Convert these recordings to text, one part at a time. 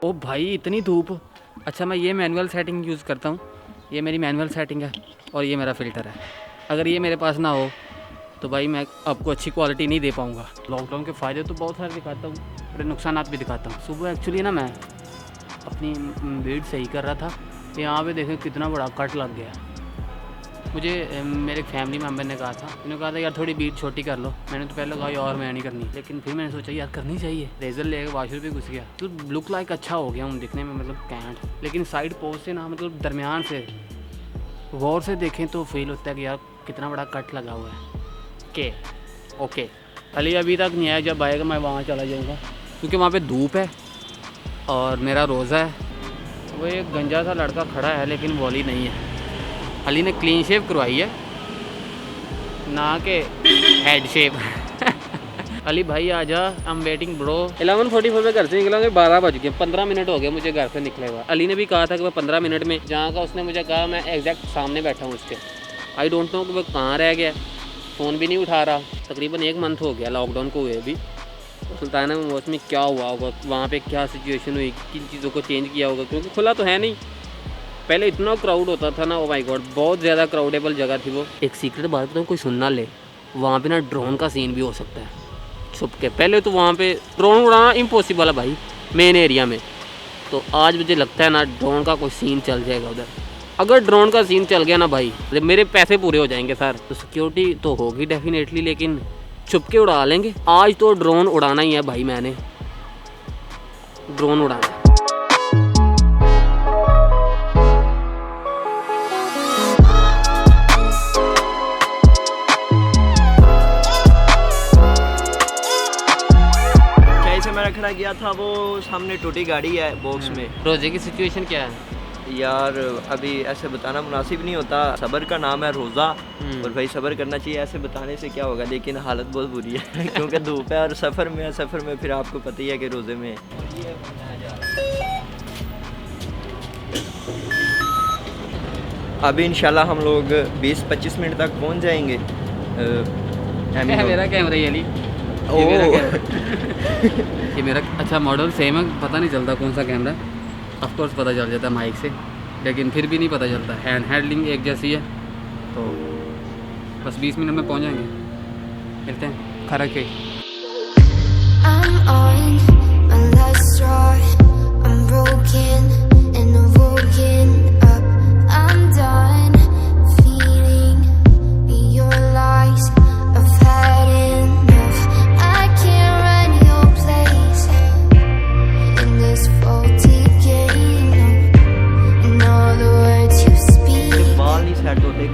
ओ भाई इतनी धूप। अच्छा मैं ये मैनुअल सेटिंग यूज़ करता हूँ, ये मेरी मैनुअल सेटिंग है और ये मेरा फ़िल्टर है। अगर ये मेरे पास ना हो तो भाई मैं आपको अच्छी क्वालिटी नहीं दे पाऊँगा। लॉकडाउन के फ़ायदे तो बहुत सारे दिखाता हूँ, पर नुकसान भी दिखाता हूँ। सुबह एक्चुअली ना मैं अपनी भीड़ सही कर रहा था, यहाँ पे देखें कितना बड़ा कट लग गया। मुझे मेरे फैमिली मेम्बर ने कहा था, उन्होंने कहा था यार थोड़ी बीट छोटी कर लो। मैंने तो पहले कहा यार मैं नहीं करनी, लेकिन फिर मैंने सोचा यार करनी चाहिए। रेजर लेके वाशर भी घुस गया, तो लुक लाइक अच्छा हो गया हूँ दिखने में, मतलब कैंट। लेकिन साइड पोज से ना, मतलब दरमियान से गौर से देखें तो फील होता है कि यार कितना बड़ा कट लगा हुआ है। ओके अली अभी तक नहीं आया, जब आएगा मैं वहाँ चला जाऊँगा, क्योंकि वहाँ पर धूप है और मेरा रोज़ा है। वो एक गंजा सा लड़का खड़ा है लेकिन वॉली नहीं है। अली ने क्लीन शेव करवाई है ना कि हेड शेव। अली भाई आजा, आई एम वेटिंग ब्रो। 11:44 में घर से निकला, 12 बज गए, 15 मिनट हो गए मुझे घर से निकले हुआ। अली ने भी कहा था कि मैं 15 मिनट में, जहाँ का उसने मुझे कहा मैं एग्जैक्ट सामने बैठा हूँ उसके। आई डोंट नो कि वो कहाँ रह गया, फ़ोन भी नहीं उठा रहा। तकरीबन 1 मंथ हो गया लॉकडाउन को हुए भी। सुल्ताना में मौसम में क्या हुआ होगा, वहाँ पे क्या सिचुएशन हुई, किन चीज़ों को चेंज किया होगा, क्योंकि खुला तो है नहीं। पहले इतना क्राउड होता था ना, ओ माय गॉड, बहुत ज़्यादा क्राउडेबल जगह थी वो। एक सीक्रेट बात बताऊँ, कोई सुन ना ले, वहाँ पे ना ड्रोन का सीन भी हो सकता है छुप के। पहले तो वहाँ पे ड्रोन उड़ाना इम्पॉसिबल है भाई मेन एरिया में, तो आज मुझे लगता है ना ड्रोन का कोई सीन चल जाएगा उधर। अगर ड्रोन का सीन चल गया ना भाई, मेरे पैसे पूरे हो जाएंगे सर। तो सिक्योरिटी तो होगी डेफिनेटली, लेकिन छुप के उड़ा लेंगे। आज तो ड्रोन उड़ाना ही है भाई, मैंने ड्रोन उड़ाना है। रखना गया था, वो सामने टूटी गाड़ी है बॉक्स में। रोजे की सिचुएशन क्या है यार अभी ऐसे बताना मुनासिब नहीं होता, सब्र का नाम है रोज़ा, और भाई सब्र करना चाहिए। ऐसे बताने से क्या होगा, लेकिन हालत बहुत बुरी है क्योंकि धूप है और सफ़र में है। सफ़र में फिर आपको पता ही है कि रोज़े में अभी इंशाल्लाह हम लोग 20-25 मिनट तक पहुंच जाएंगे। मेरा कैमरा ये ये मेरा अच्छा मॉडल सेम है, पता नहीं चलता कौन सा कैमरा। ऑफ कोर्स पता चल जाता है माइक से, लेकिन फिर भी नहीं पता चलता। हैंडलिंग एक जैसी है, तो बस 20 मिनट में पहुंच जाएंगे। मिलते हैं खरा के।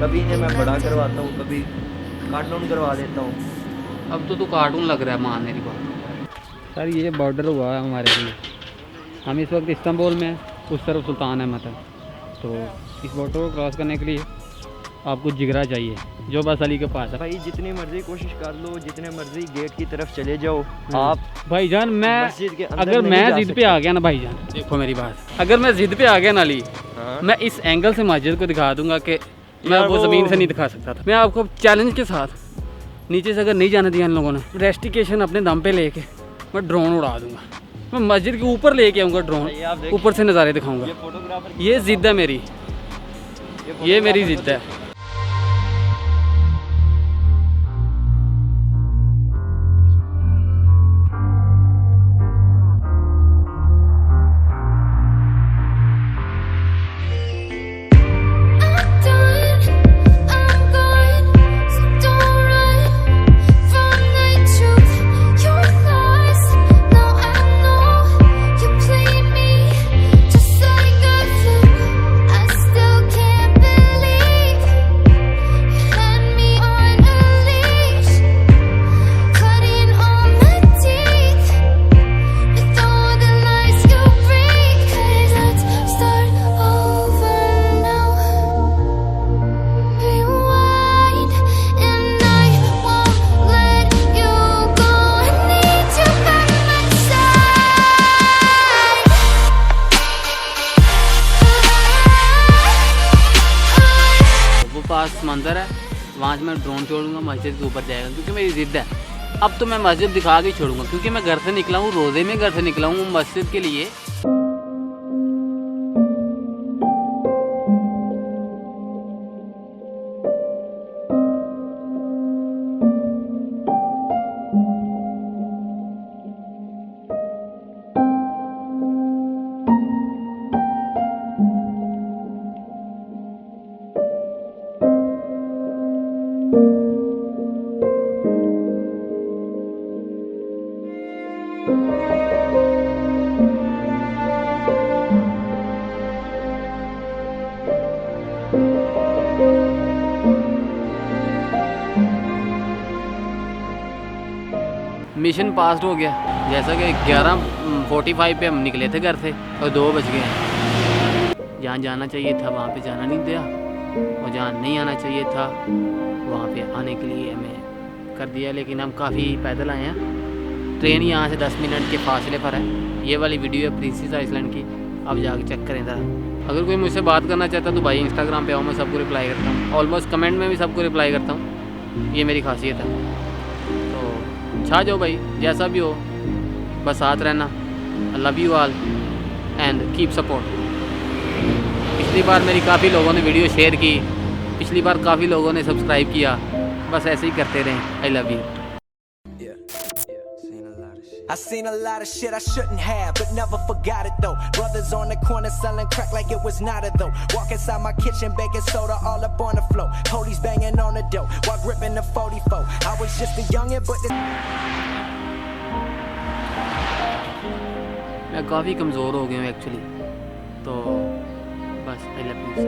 कभी इन्हें मैं बड़ा करवाता हूँ, कभी कार्टून करवा देता हूँ। अब तो कार्टून लग रहा है मान मेरी बात। सर ये बॉर्डर हुआ है हमारे लिए, हम इस वक्त इस्तांबुल में, उस तरफ सुल्तान अहमद है। तो इस बॉर्डर को क्रॉस करने के लिए आपको जिगरा चाहिए, जो बस अली के पास है। भाई जितनी मर्जी कोशिश कर लो, जितने मर्जी गेट की तरफ चले जाओ आप। भाईजान मैं अगर मैं जिद पे आ गया ना भाईजान, देखो मेरी बात, अगर मैं जिद पे आ गया ना अली, मैं इस एंगल से मस्जिद को दिखा दूंगा कि मैं वो ज़मीन से नहीं दिखा सकता था। मैं आपको चैलेंज के साथ, नीचे से अगर नहीं जाने दिया इन लोगों ने, रेस्टिकेशन अपने दम पे लेके मैं ड्रोन उड़ा दूंगा। मैं मस्जिद के ऊपर लेके आऊँगा ड्रोन, ऊपर से नज़ारे दिखाऊंगा। ये ज़िद है मेरी, ये मेरी ज़िद है। पास मंदिर है, वहाँ से मैं ड्रोन छोड़ूंगा, मस्जिद के ऊपर जाएगा, क्योंकि मेरी ज़िद है। अब तो मैं मस्जिद दिखा के छोड़ूंगा, क्योंकि मैं घर से निकला हूँ, रोज़े में घर से निकला हूँ मस्जिद के लिए। मिशन पास हो गया। जैसा कि 11:45 पे हम निकले थे घर से और 2 बज गए हैं। जहाँ जाना चाहिए था वहाँ पे जाना नहीं दिया, और जहाँ नहीं आना चाहिए था वहाँ पे आने के लिए हमें कर दिया। लेकिन हम काफ़ी पैदल आए हैं। ट्रेन यहाँ से 10 मिनट के फासले पर है। ये वाली वीडियो है प्रिंसेस आइसलैंड की, आप जाके चेक करें ज़रा। अगर कोई मुझसे बात करना चाहता है तो भाई इंस्टाग्राम पे आओ, मैं सबको रिप्लाई करता हूँ। ऑलमोस्ट कमेंट में भी सबको रिप्लाई करता हूँ, ये मेरी खासियत है। तो छा जाओ भाई, जैसा भी हो, बस साथ रहना। I love you all and keep support. पिछली बार मेरी काफ़ी लोगों ने वीडियो शेयर की, पिछली बार काफ़ी लोगों ने सब्सक्राइब किया, बस ऐसे ही करते रहें। I love you. I seen a lot of shit I shouldn't have, but never forgot it though. Brothers on the corner selling crack like it was not a though. Walk inside my kitchen, baking soda all up on the floor. Police banging on the door while gripping the 44. I was just a youngin', but this मैं काफ़ी कमज़ोर हो गया हूँ actually, तो बस I love you.